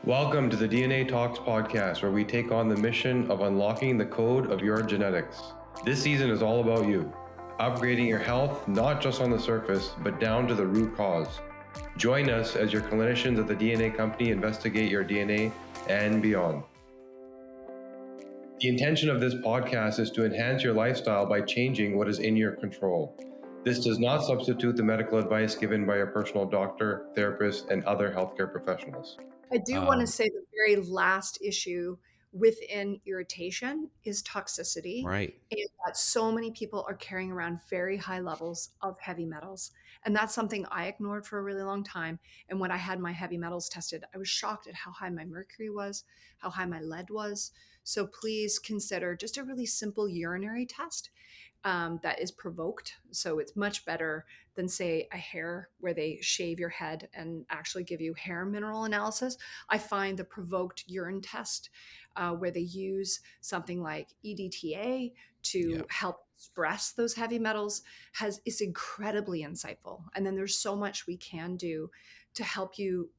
Welcome to the DNA Talks podcast, where we take on the mission of unlocking the code of your genetics. This season is all about you, upgrading your health, not just on the surface, but down to the root cause. Join us as your clinicians at the DNA Company investigate your DNA and beyond. The intention of this podcast is to enhance your lifestyle by changing what is in your control. This does not substitute the medical advice given by your personal doctor, therapist, and other healthcare professionals. I do want to say the very last issue within irritation is toxicity. Right. And that so many people are carrying around very high levels of heavy metals. And that's something I ignored for a really long time. And when I had my heavy metals tested, I was shocked at how high my mercury was, how high my lead was. So please consider just a really simple urinary test that is provoked. So it's much better than, say, a hair where they shave your head and actually give you hair mineral analysis. I find the provoked urine test where they use something like EDTA to help express those heavy metals is incredibly insightful. And then there's so much we can do to help you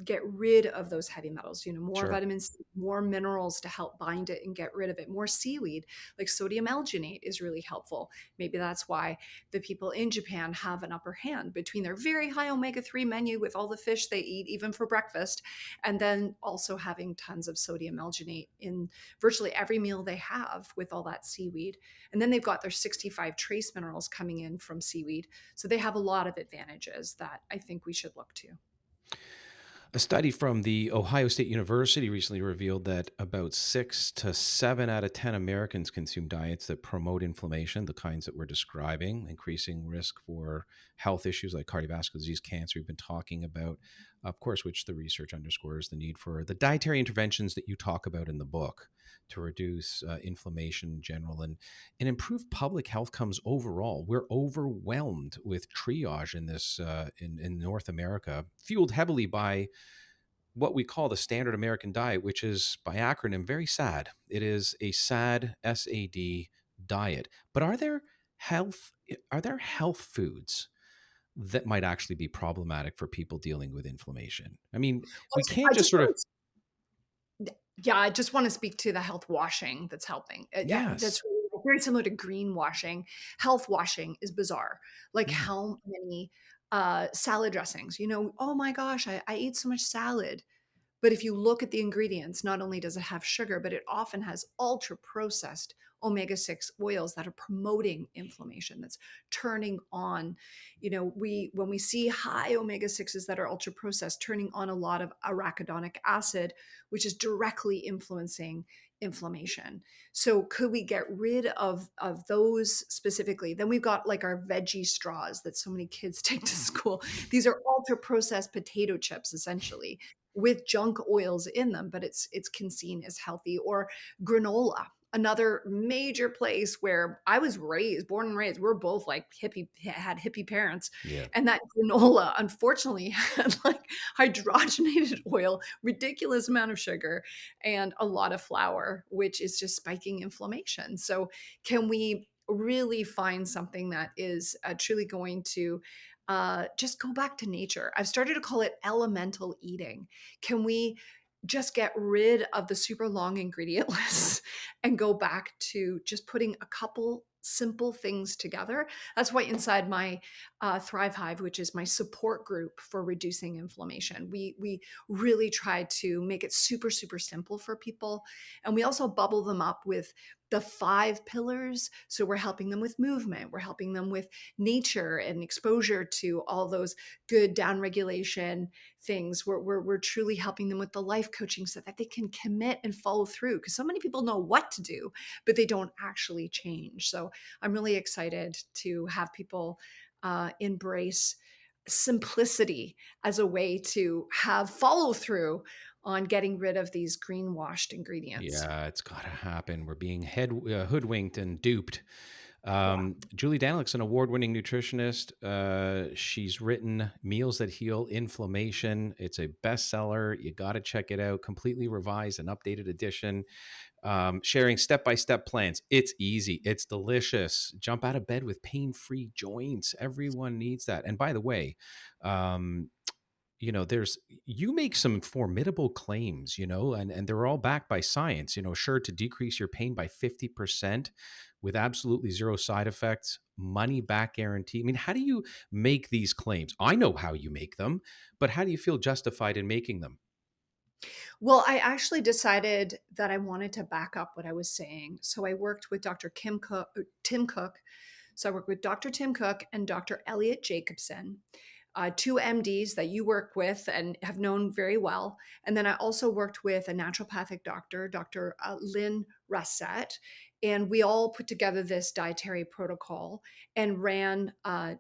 get rid of those heavy metals, more vitamin C, more minerals to help bind it and get rid of it, more seaweed, like sodium alginate is really helpful. Maybe that's why the people in Japan have an upper hand between their very high omega-3 menu with all the fish they eat, even for breakfast, and then also having tons of sodium alginate in virtually every meal they have with all that seaweed. And then they've got their 65 trace minerals coming in from seaweed. So they have a lot of advantages that I think we should look to. A study from the Ohio State University recently revealed that about 6 to 7 out of 10 Americans consume diets that promote inflammation, the kinds that we're describing, increasing risk for health issues like cardiovascular disease, cancer, we've been talking about, of course, which the research underscores the need for the dietary interventions that you talk about in the book to reduce inflammation in general and improve public health outcomes overall. We're overwhelmed with triage in this in North America, fueled heavily by what we call the standard American diet, which is by acronym very SAD. It is a SAD, SAD diet. But are there health foods that might actually be problematic for people dealing with inflammation? I mean, we can't just sort of. I just want to speak to the health washing that's helping. Yes. That's very similar to green washing. Health washing is bizarre. Like how many salad dressings, oh my gosh, I ate so much salad. But if you look at the ingredients, not only does it have sugar, but it often has ultra processed omega-6 oils that are promoting inflammation, that's turning on, when we see high omega-6s that are ultra processed, turning on a lot of arachidonic acid, which is directly influencing inflammation. So could we get rid of those specifically? Then we've got like our veggie straws that so many kids take to school. These are ultra processed potato chips, essentially, with junk oils in them, but it's seen as healthy. Or granola, another major place where I was born and raised. We're both like had hippie parents. Yeah. And that granola unfortunately had like hydrogenated oil, ridiculous amount of sugar, and a lot of flour, which is just spiking inflammation. So can we really find something that is truly going to just go back to nature? I've started to call it elemental eating. Can we just get rid of the super long ingredient lists and go back to just putting a couple simple things together? That's why inside my Thrive Hive, which is my support group for reducing inflammation, we really try to make it super, super simple for people. And we also bubble them up with the 5 pillars. So we're helping them with movement. We're helping them with nature and exposure to all those good downregulation things. We're truly helping them with the life coaching so that they can commit and follow through, because so many people know what to do, but they don't actually change. So I'm really excited to have people embrace simplicity as a way to have follow through on getting rid of these greenwashed ingredients. Yeah, it's got to happen. We're being hoodwinked and duped. Yeah. Julie Daniluk's an award-winning nutritionist. She's written Meals That Heal Inflammation. It's a bestseller. You got to check it out. Completely revised and updated edition. Sharing step-by-step plans. It's easy. It's delicious. Jump out of bed with pain-free joints. Everyone needs that. And by the way, you make some formidable claims, and they're all backed by science, sure, to decrease your pain by 50% with absolutely zero side effects, money back guarantee. I mean, how do you make these claims? I know how you make them, but how do you feel justified in making them? Well, I actually decided that I wanted to back up what I was saying. So I worked with Tim Cook. So I worked with Dr. Tim Cook and Dr. Elliot Jacobson, two MDs that you work with and have known very well. And then I also worked with a naturopathic doctor, Dr. Lynn Russett. And we all put together this dietary protocol and ran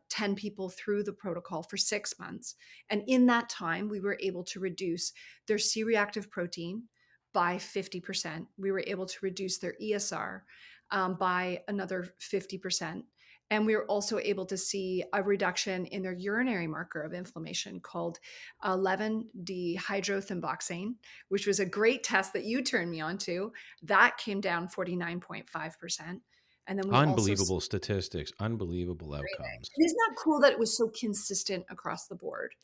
10 people through the protocol for 6 months. And in that time, we were able to reduce their C reactive protein by 50%. We were able to reduce their ESR by another 50%. And we were also able to see a reduction in their urinary marker of inflammation called 11-dehydrothymboxane, which was a great test that you turned me on to. That came down 49.5%. And then we also Unbelievable statistics, unbelievable outcomes. and isn't that cool that it was so consistent across the board?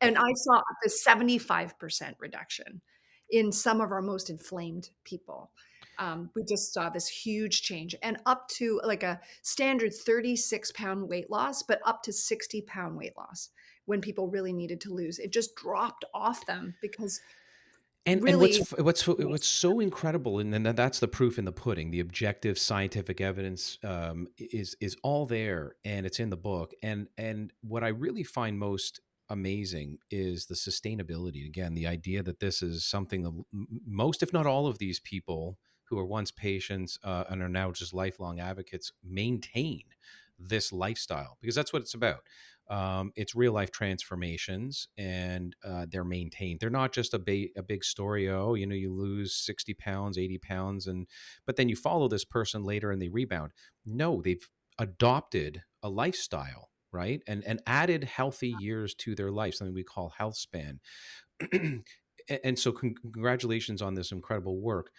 And I saw up to 75% reduction in some of our most inflamed people. We just saw this huge change and up to like a standard 36-pound weight loss, but up to 60-pound weight loss when people really needed to lose. It just dropped off them because And really, what's so incredible, and then that's the proof in the pudding. The objective scientific evidence is all there, and it's in the book. And what I really find most amazing is the sustainability. Again, the idea that this is something that most, if not all, of these people who are once patients and are now just lifelong advocates maintain this lifestyle, because that's what it's about. It's real life transformations, and they're maintained. They're not just a big story. Oh, you lose 60 pounds, 80 pounds, but then you follow this person later and they rebound. No, they've adopted a lifestyle, right? And added healthy years to their life, something we call health span. And so congratulations on this incredible work.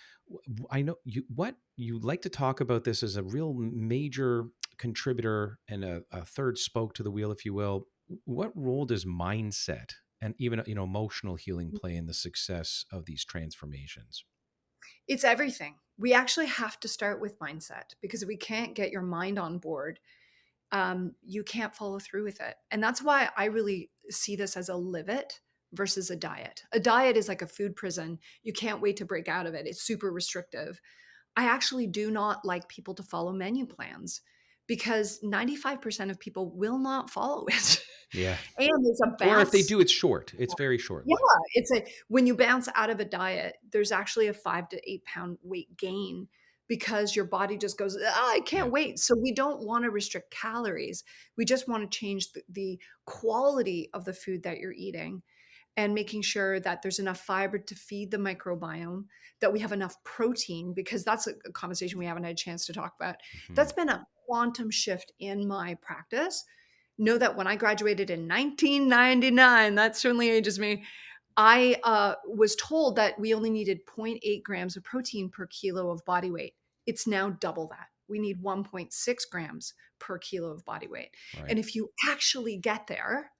I know what you like to talk about this as a real major contributor and a third spoke to the wheel, if you will. What role does mindset and even emotional healing play in the success of these transformations? it's everything. We actually have to start with mindset because if we can't get your mind on board, you can't follow through with it. And that's why I really see this as a live it versus a diet. A diet is like a food prison. You can't wait to break out of it. It's super restrictive. I actually do not like people to follow menu plans because 95% of people will not follow it. Yeah. And there's a Or if they bounce. do, it's short. It's very short Yeah, lived. it's a when you bounce out of a diet, there's actually a 5 to 8 pound weight gain because your body just goes, I Yeah. can't wait. So we don't want to restrict calories. We just want to change the quality of the food that you're eating and making sure that there's enough fiber to feed the microbiome, that we have enough protein, because that's a conversation we haven't had a chance to talk about. Mhm. That's been a quantum shift in my practice. Know that when I graduated in 1999, that certainly ages me, I was told that we only needed zero point 0.8 grams of protein per kilo of body weight. It's now double that. We need 1.6 grams per kilo of body weight. Right. And if you actually get there,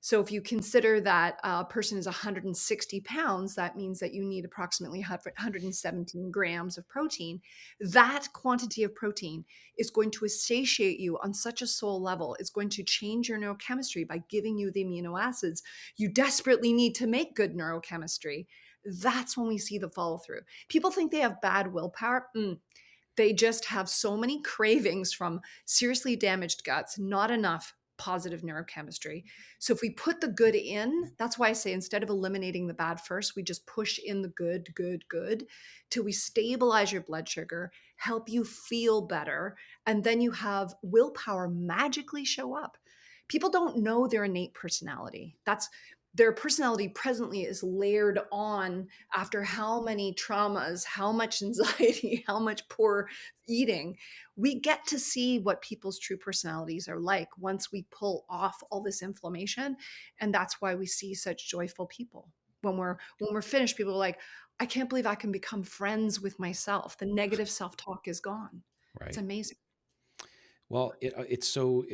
so if you consider that a person is 160 pounds, that means that you need approximately 117 grams of protein. That quantity of protein is going to satiate you on such a soul level. It's going to change your neurochemistry by giving you the amino acids you desperately need to make good neurochemistry. That's when we see the follow through. People think they have bad willpower. They just have so many cravings from seriously damaged guts, not enough positive neurochemistry. So if we put the good in, that's why I say instead of eliminating the bad first, we just push in the good till we stabilize your blood sugar, help you feel better, and then you have willpower magically show up. People don't know their innate personality. That's their personality presently is layered on after how many traumas, how much anxiety, how much poor eating. We get to see what people's true personalities are like once we pull off all this inflammation. And that's why we see such joyful people. When we're finished, people are like, I can't believe I can become friends with myself. The negative self-talk is gone. It's Right. amazing. Well, it's so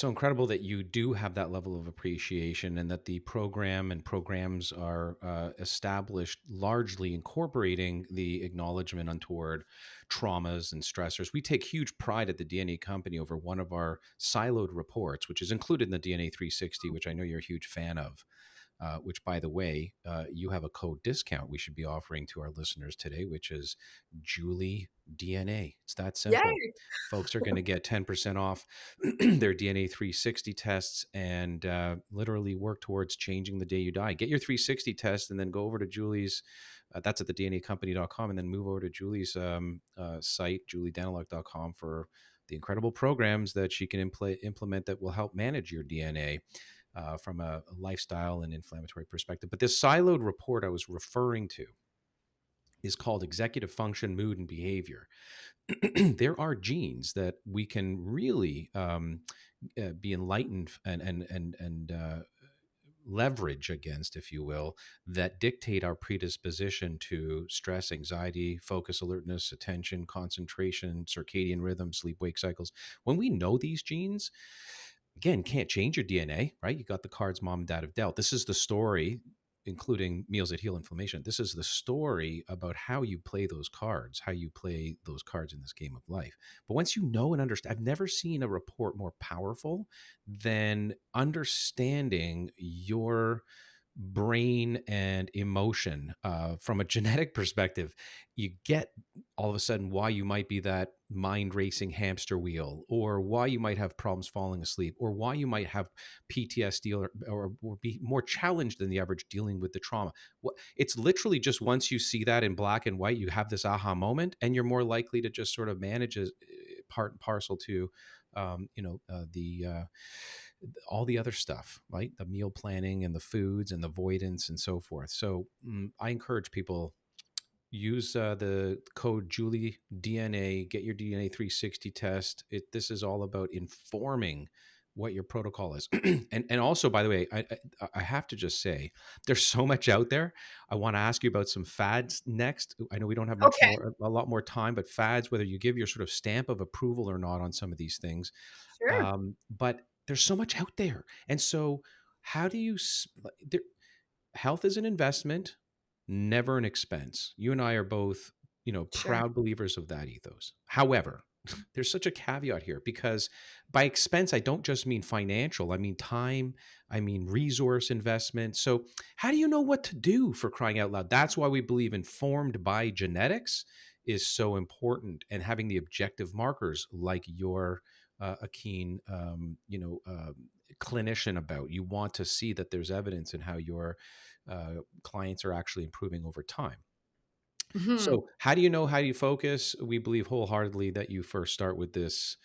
incredible that you do have that level of appreciation, and that the programs are established largely incorporating the acknowledgement untoward traumas and stressors. We take huge pride at the DNA company over one of our siloed reports, which is included in the DNA 360, which I know you're a huge fan of. Which, by the way, you have a code discount we should be offering to our listeners today, which is Julie DNA. It's that simple. Yay! Folks are going to get 10% off their DNA 360 tests, and literally work towards changing the day you die. Get your 360 test and then go over to Julie's. That's at the DNAcompany.com, and then move over to Julie's site, juliedaniluk.com, for the incredible programs that she can implement that will help manage your DNA from a lifestyle and inflammatory perspective. But this siloed report I was referring to is called Executive Function, Mood, and Behavior. There are genes that we can really be enlightened and leverage against, if you will, that dictate our predisposition to stress, anxiety, focus, alertness, attention, concentration, circadian rhythm, sleep wake cycles. When we know these genes, again, can't change your DNA, right? You got the cards mom and dad have dealt. This is the story, including meals that heal inflammation. This is the story about how you play those cards, how you play those cards in this game of life. But once you know and understand, I've never seen a report more powerful than understanding your brain and emotion from a genetic perspective. You get all of a sudden why you might be that mind racing hamster wheel, or why you might have problems falling asleep, or why you might have PTSD, or be more challenged than the average dealing with the trauma. It's literally just once you see that in black and white, you have this aha moment, and you're more likely to just sort of manage it part and parcel to the all the other stuff, right? The meal planning and the foods and the avoidance and so forth. So I encourage people, use the code Julie DNA, get your DNA 360 test. This is all about informing what your protocol is. And also, by the way, I have to just say, there's so much out there. I want to ask you about some fads next. I know we don't have Okay, a lot more time, but fads, whether you give your sort of stamp of approval or not on some of these things. sure. But there's so much out there. And so how do you, there, health is an investment, never an expense. You and I are both, Sure. proud believers of that ethos. However, there's such a caveat here, because by expense, I don't just mean financial. I mean time. I mean resource investment. So how do you know what to do, for crying out loud? That's why we believe informed by genetics is so important, and having the objective markers like you're a keen, clinician about. You want to see that there's evidence in how your clients are actually improving over time. Mhm. So how do you know how you focus? We believe wholeheartedly that you first start with this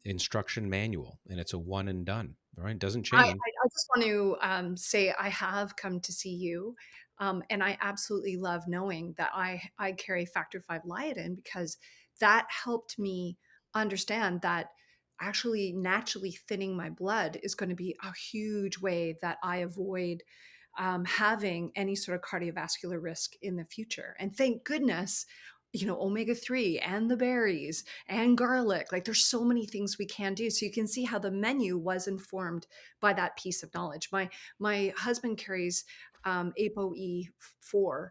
instruction manual, and it's a one and done. All right, it doesn't change. I just want to say I have come to see you, and I absolutely love knowing that I carry factor V Liodin, because that helped me understand that actually naturally thinning my blood is going to be a huge way that I avoid having any sort of cardiovascular risk in the future. And thank goodness, omega-3 and the berries and garlic. Like, there's so many things we can do. So you can see how the menu was informed by that piece of knowledge. My husband carries ApoE4,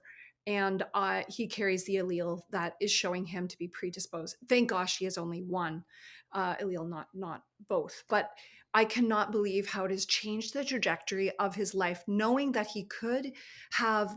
and he carries the allele that is showing him to be predisposed. Thank gosh he has only one allele, not both. But I cannot believe how it has changed the trajectory of his life, knowing that he could have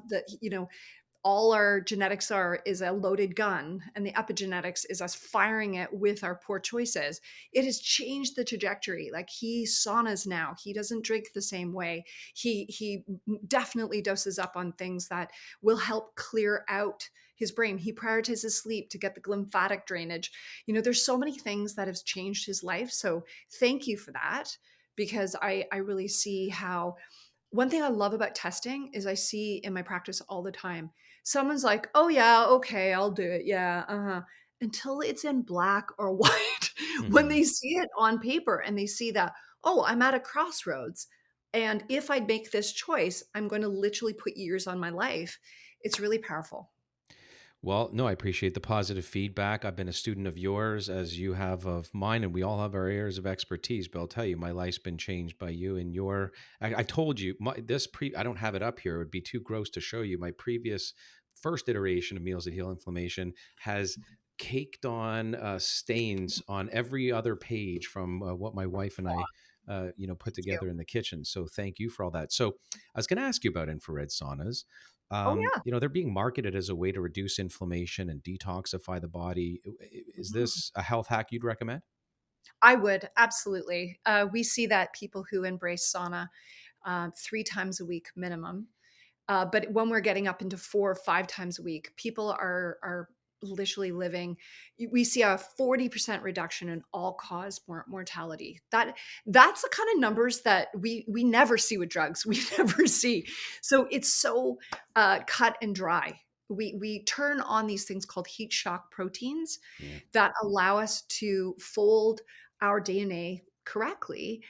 all our genetics is a loaded gun, and the epigenetics is us firing it with our poor choices. It has changed the trajectory. Like, he saunas now, he doesn't drink the same way. He definitely doses up on things that will help clear out his brain. He prioritizes sleep to get the lymphatic drainage. There's so many things that have changed his life. So thank you for that, because I really see how, one thing I love about testing is I see in my practice all the time, someone's like, "Oh yeah, okay, I'll do it. Yeah, uh-huh." Until it's in black or white. When Mhm. they see it on paper and they see that, "Oh, I'm at a crossroads. And if I make this choice, I'm going to literally put years on my life." It's really powerful. Well, no, I appreciate the positive feedback. I've been a student of yours as you have of mine, and we all have our areas of expertise. But I'll tell you, my life's been changed by you and your. I told you I don't have it up here. It would be too gross to show you. My previous first iteration of Meals That Heal Inflammation has caked on stains on every other page from what my wife and I, put Thank you. together in the kitchen. So thank you for all that. So I was going to ask you about infrared saunas. Oh yeah. They're being marketed as a way to reduce inflammation and detoxify the body. Is Mhm. this a health hack you'd recommend? I would absolutely. We see that people who embrace sauna 3 times a week minimum. But when we're getting up into 4 or 5 times a week, people are literally living. We see a 40% reduction in all cause mortality. That's the kind of numbers that we never see with drugs. We never see. So it's so cut and dry. We turn on these things called heat shock proteins Yeah. that allow us to fold our DNA correctly.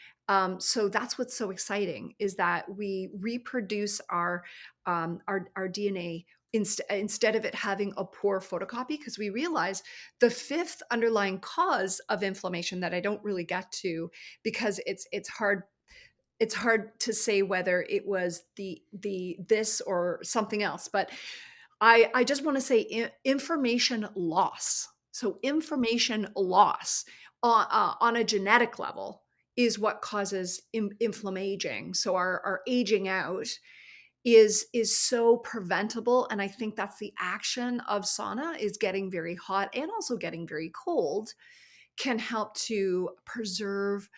So that's what's so exciting is that we reproduce our DNA instead of it having a poor photocopy, because we realize the fifth underlying cause of inflammation that I don't really get to, because it's hard to say whether it was the this or something else. But I just want to say information loss. So information loss on a genetic level is what causes inflammation. So our aging out is so preventable, and I think that's the action of sauna, is getting very hot and also getting very cold can help to preserve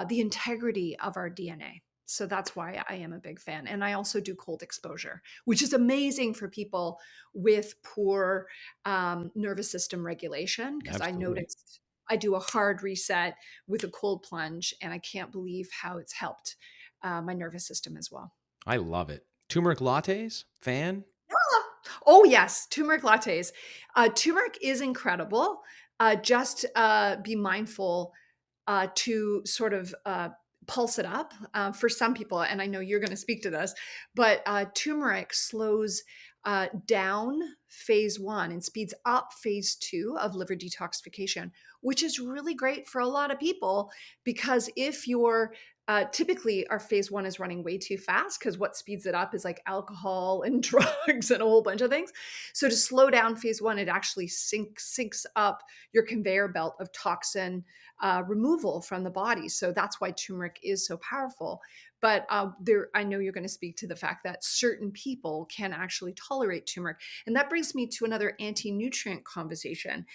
the integrity of our DNA. So that's why I am a big fan. And I also do cold exposure, which is amazing for people with poor nervous system regulation, because I Absolutely. noticed I do a hard reset with a cold plunge, and I can't believe how it's helped my nervous system as well. I love it. Turmeric lattes, fan? Ah! Oh, yes, turmeric lattes. Turmeric is incredible. Just be mindful to sort of pulse it up for some people. And I know you're going to speak to this, but turmeric slows down phase one and speeds up phase two of liver detoxification, which is really great for a lot of people, because if you're typically our phase one is running way too fast, because what speeds it up is like alcohol and drugs and a whole bunch of things. So to slow down phase one, it actually syncs up your conveyor belt of toxin removal from the body. So that's why turmeric is so powerful. But I know you're going to speak to the fact that certain people can actually tolerate turmeric. And that brings me to another anti-nutrient conversation.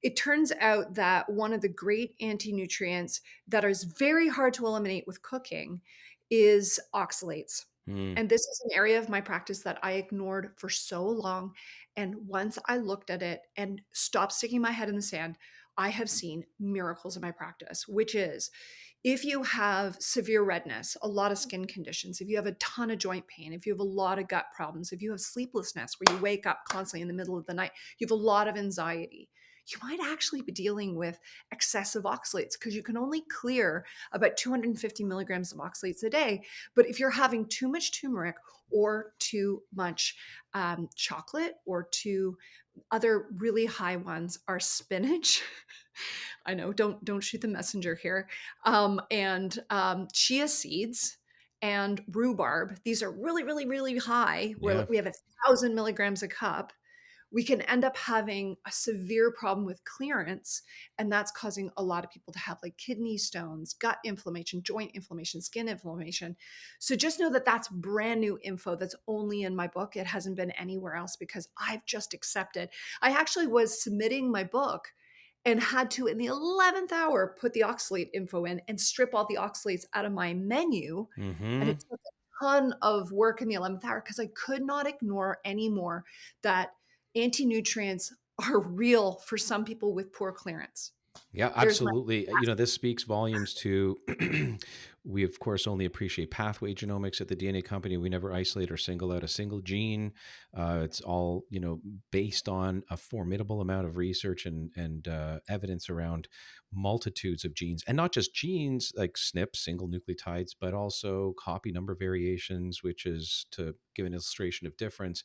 It turns out that one of the great anti-nutrients that is very hard to eliminate with cooking is oxalates. Mm, And this is an area of my practice that I ignored for so long. And once I looked at it and stopped sticking my head in the sand, I have seen miracles in my practice, which is if you have severe redness, a lot of skin conditions, if you have a ton of joint pain, if you have a lot of gut problems, if you have sleeplessness where you wake up constantly in the middle of the night, you have a lot of anxiety, you might actually be dealing with excessive oxalates, because you can only clear about 250 milligrams of oxalates a day. But if you're having too much turmeric or too much chocolate, or too other really high ones are spinach. I know, don't shoot the messenger here. And chia seeds and rhubarb. These are really, really, really high, where yeah. we have 1,000 milligrams a cup. We can end up having a severe problem with clearance, and that's causing a lot of people to have like kidney stones, gut inflammation, joint inflammation, skin inflammation. So just know that that's brand new info that's only in my book. It hasn't been anywhere else, because I've just accepted. I actually was submitting my book and had to, in the 11th hour, put the oxalate info in and strip all the oxalates out of my menu. And Mm-hmm. it took a ton of work in the 11th hour, because I could not ignore anymore that anti-nutrients are real for some people with poor clearance. Yeah, There's my absolutely. This speaks volumes to, we of course only appreciate pathway genomics at the DNA company. We never isolate or single out a single gene. It's all, based on a formidable amount of research and evidence around multitudes of genes, and not just genes like SNPs, single nucleotides, but also copy number variations, which is, to give an illustration of difference,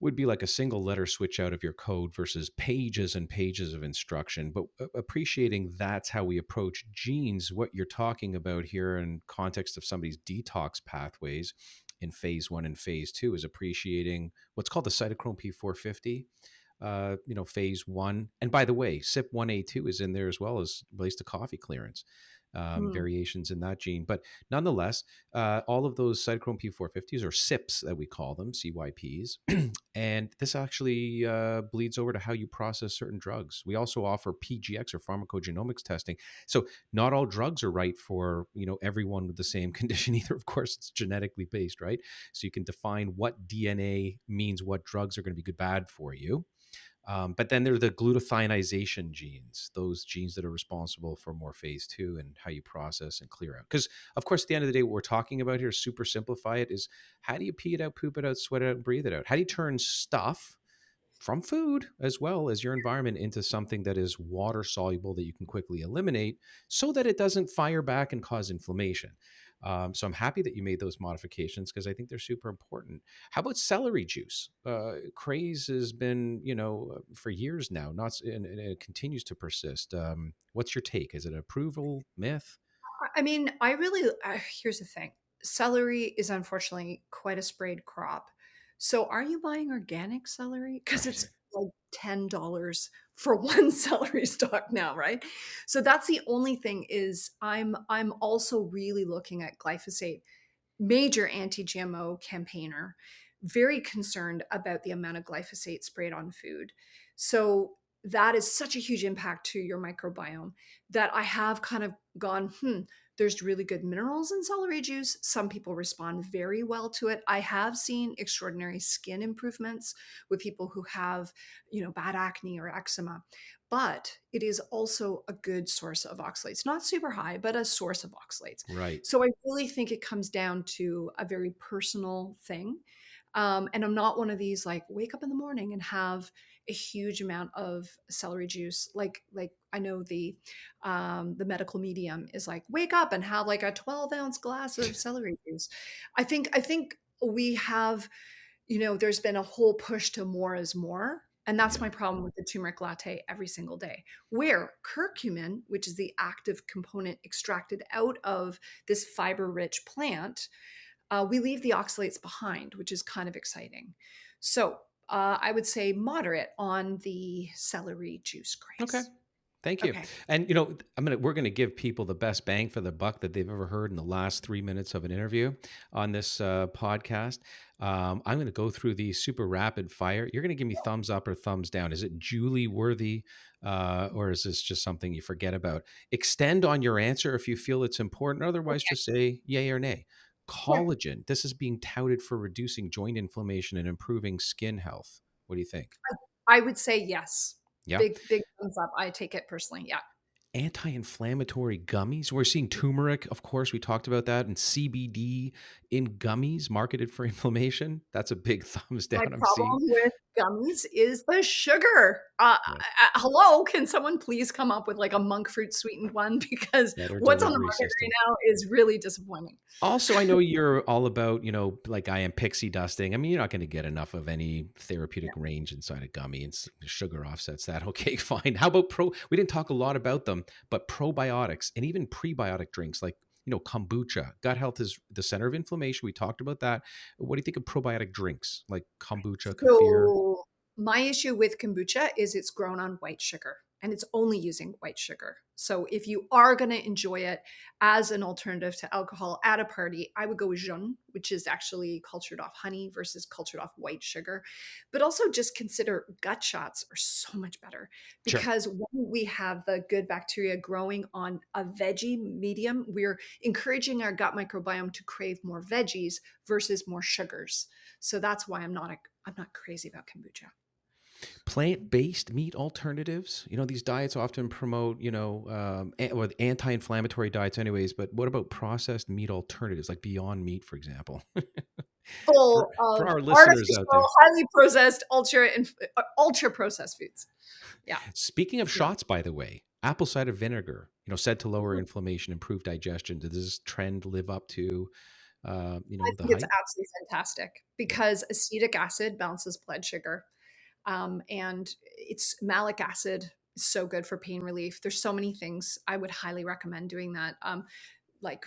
would be like a single letter switch out of your code versus pages and pages of instruction. But appreciating that's how we approach genes, what you're talking about here in context of somebody's detox pathways in phase 1 and phase 2 is appreciating what's called the cytochrome P450. Phase 1. And by the way, CYP1A2 is in there as well as relates to coffee clearance, variations in that gene. But nonetheless, all of those cytochrome P450s, or CYPs that we call them, CYPs, and this actually bleeds over to how you process certain drugs. We also offer PGX or pharmacogenomics testing. So not all drugs are right for, everyone with the same condition either. Of course, it's genetically based, right? So you can define what DNA means what drugs are going to be good, bad for you. But then there are the glutathionization genes, those genes that are responsible for more phase 2 and how you process and clear out. Because, of course, at the end of the day, what we're talking about here, super simplify it, is how do you pee it out, poop it out, sweat it out, and breathe it out? How do you turn stuff from food as well as your environment into something that is water soluble that you can quickly eliminate so that it doesn't fire back and cause inflammation? So I'm happy that you made those modifications because I think they're super important. How about celery juice? Craze has been, for years now, and it continues to persist. What's your take? Is it approval, myth? I mean, I really, here's the thing. Celery is unfortunately quite a sprayed crop. So are you buying organic celery? Because it's like $10 for one celery stalk now, right? So that's the only thing is I'm also really looking at glyphosate, major anti-GMO campaigner, very concerned about the amount of glyphosate sprayed on food. So that is such a huge impact to your microbiome that I have kind of gone, there's really good minerals in celery juice. Some people respond very well to it. I have seen extraordinary skin improvements with people who have, bad acne or eczema. But it is also a good source of oxalates, not super high, but a source of oxalates. Right. So I really think it comes down to a very personal thing. And I'm not one of these like wake up in the morning and have a huge amount of celery juice. Like I know the medical medium is like wake up and have like a 12-ounce glass of celery juice. I think we have, there's been a whole push to more is more. And that's my problem with the turmeric latte every single day, where curcumin, which is the active component extracted out of this fiber-rich plant, we leave the oxalates behind, which is kind of exciting. So I would say moderate on the celery juice craze. Okay. Thank you. Okay. And we're gonna give people the best bang for the buck that they've ever heard in the last 3 minutes of an interview on this podcast. I'm gonna go through these super rapid fire. You're gonna give me thumbs up or thumbs down. Is it Julie worthy, or is this just something you forget about? Extend on your answer if you feel it's important. Otherwise, just say yay or nay. Collagen. This is being touted for reducing joint inflammation and improving skin health. What do you think? I would say yes. Yeah. Big thumbs up. I take it personally. Yeah. Anti-inflammatory gummies. We're seeing turmeric, of course, we talked about that, and CBD in gummies marketed for inflammation. That's a big thumbs down. My I'm problem seeing. with gummies is the sugar. Hello, can someone please come up with like a monk fruit sweetened one? Because Better what's on the delivery market system. right now is really disappointing. Also, I know you're all about, like I am, pixie dusting. I mean, you're not going to get enough of any therapeutic range inside a gummy, and sugar offsets that. Okay, fine. How about we didn't talk a lot about them, but probiotics and even prebiotic drinks like, kombucha. Gut health is the center of inflammation. We talked about that. What do you think of probiotic drinks like kombucha, kefir? So my issue with kombucha is it's grown on white sugar and it's only using white sugar. So if you are going to enjoy it as an alternative to alcohol at a party, I would go with jeune, which is actually cultured off honey versus cultured off white sugar. But also just consider gut shots are so much better because when we have the good bacteria growing on a veggie medium, we're encouraging our gut microbiome to crave more veggies versus more sugars. So that's why I'm not crazy about kombucha. Plant-based meat alternatives. These diets often promote, anti-inflammatory diets anyways, but what about processed meat alternatives like Beyond Meat, for example? Full for of our listeners out there. highly processed, ultra processed foods. Yeah. Speaking of shots, by the way, apple cider vinegar, said to lower inflammation, improve digestion. Does this trend live up to I the think it's hype? absolutely fantastic Yeah. because acetic acid balances blood sugar. And it's malic acid is so good for pain relief. There's so many things I would highly recommend doing that. Like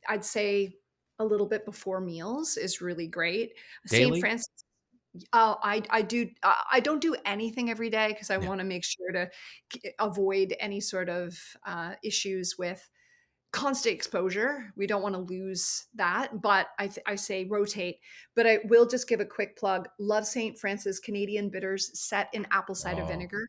I'd say a little bit before meals is really great. St. Daily? Francis. I do. I don't do anything every day because I Yeah. want to make sure to avoid any sort of issues with constant exposure. We don't want to lose that, but I say rotate. But I will just give a quick plug. Love St. Francis Canadian bitters set in apple cider Oh, vinegar.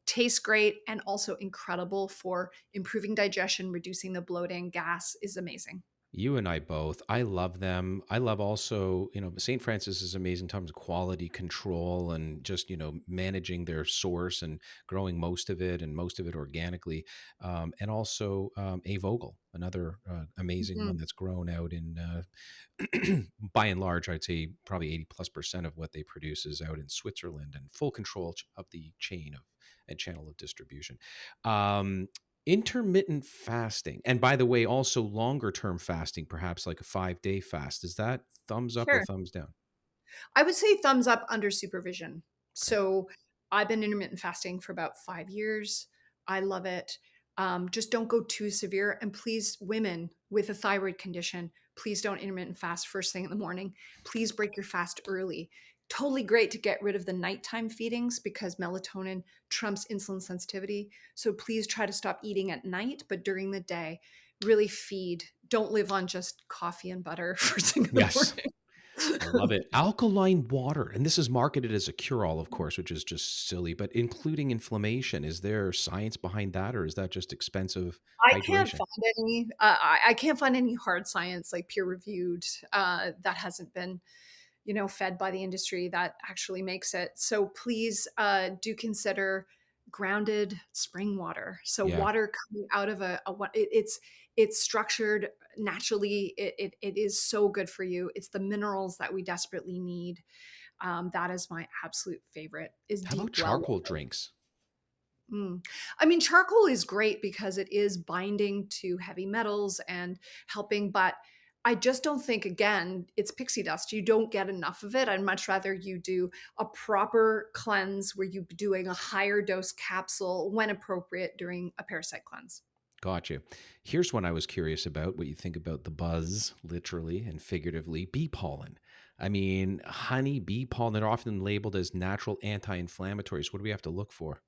Tastes great and also incredible for improving digestion, reducing the bloating. Gas is amazing. you and I both. I love them. I love also, St. Francis is amazing in terms of quality control and just, managing their source and growing most of it and most of it organically. And also A. Vogel, another amazing Mhm. one that's grown out in, by and large, I'd say probably 80+% of what they produce is out in Switzerland and full control of the chain of and channel of distribution. Um, Intermittent fasting, and by the way, also longer term fasting, perhaps like a 5-day fast. Is that thumbs up or Sure. thumbs down? I would say thumbs up under supervision. Okay. So I've been intermittent fasting for about 5 years. I love it. Just don't go too severe. And please, women with a thyroid condition, please don't intermittent fast first thing in the morning. Please break your fast early. Totally great to get rid of the nighttime feedings because melatonin trumps insulin sensitivity. So please try to stop eating at night, but during the day, really feed. Don't live on just coffee and butter first thing in the Yes. I morning. love it. Alkaline water. And this is marketed as a cure all, of course, which is just silly, but including inflammation. Is there science behind that or is that just expensive I can't hydration? find any. I can't find any hard science like peer reviewed that hasn't been, fed by the industry that actually makes it. So please do consider grounded spring water. So Yeah. water coming out of it's structured naturally. It is so good for you. It's the minerals that we desperately need. That is my absolute favorite. Is How deep about well charcoal water. drinks? Mm. I mean, charcoal is great because it is binding to heavy metals and helping, but I just don't think, again, it's pixie dust. You don't get enough of it. I'd much rather you do a proper cleanse where you're doing a higher dose capsule when appropriate during a parasite cleanse. Gotcha. Here's one I was curious about what you think about the buzz, literally and figuratively, bee pollen. I mean, honey, bee pollen, they're often labeled as natural anti inflammatories. What do we have to look for?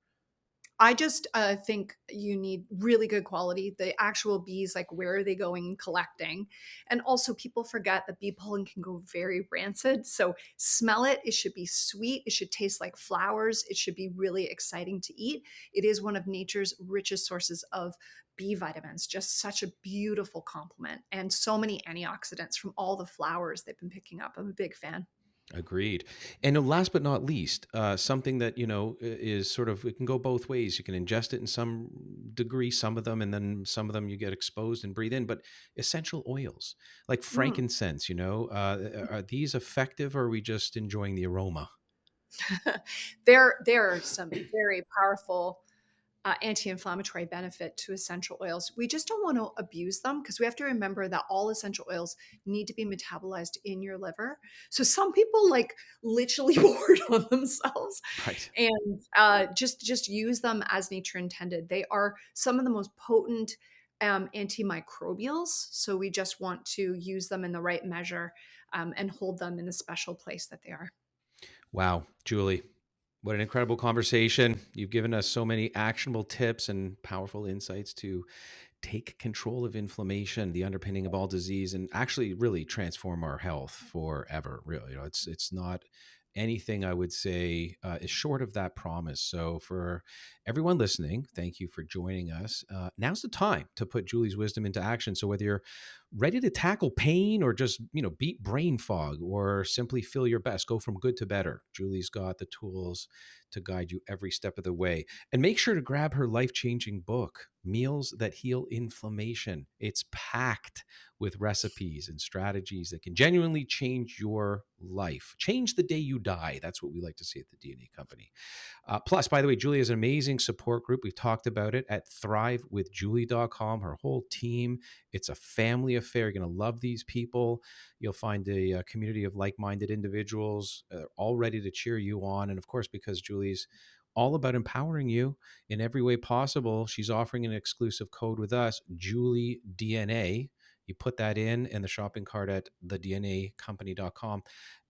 I just think you need really good quality. The actual bees, like where are they going and collecting? And also, people forget that bee pollen can go very rancid. So, smell it. It should be sweet. It should taste like flowers. It should be really exciting to eat. It is one of nature's richest sources of B vitamins. Just such a beautiful complement, and so many antioxidants from all the flowers they've been picking up. I'm a big fan. Agreed. And last but not least, something that, is sort of, it can go both ways. You can ingest it in some degree, some of them, and then some of them you get exposed and breathe in. But essential oils like Mm. frankincense, are these effective or are we just enjoying the aroma? There are some very powerful anti-inflammatory benefit to essential oils. We just don't want to abuse them because we have to remember that all essential oils need to be metabolized in your liver. So some people like literally board on themselves Right. and just use them as nature intended. They are some of the most potent antimicrobials. So we just want to use them in the right measure and hold them in the special place that they are. Wow, Julie, what an incredible conversation. You've given us so many actionable tips and powerful insights to take control of inflammation, the underpinning of all disease, and actually really transform our health forever. Really, it's not anything I would say is short of that promise. So for everyone listening, thank you for joining us. Now's the time to put Julie's wisdom into action. So whether you're ready to tackle pain or just beat brain fog or simply feel your best, go from good to better, Julie's got the tools to guide you every step of the way. And make sure to grab her life-changing book, Meals That Heal Inflammation. It's packed with recipes and strategies that can genuinely change your life. Change the day you die. That's what we like to see at the DNA Company. Plus, by the way, Julie has an amazing support group. We've talked about it at thrivewithjulie.com. Her whole team. It's a family affair. You're going to love these people. You'll find a community of like-minded individuals all ready to cheer you on. And of course, because Julie's all about empowering you in every way possible, she's offering an exclusive code with us, Julie DNA. You put that in the shopping cart at thednacompany.com,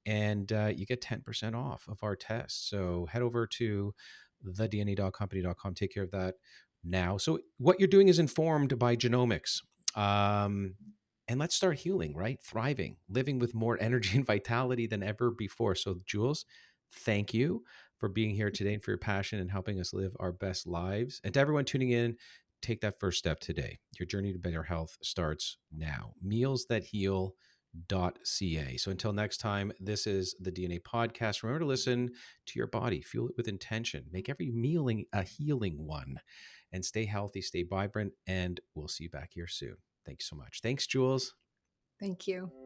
and you get 10% off of our test. So head over to thedna.company.com. Take care of that now. So what you're doing is informed by genomics. And let's start healing, right? Thriving, living with more energy and vitality than ever before. So Jules, thank you for being here today and for your passion and helping us live our best lives. And to everyone tuning in, take that first step today. Your journey to better health starts now. Mealsthatheal.ca. So until next time, this is the DNA Podcast. Remember to listen to your body, fuel it with intention, make every meal a healing one, and stay healthy, stay vibrant, and we'll see you back here soon. Thanks so much. Thanks, Jules. Thank you.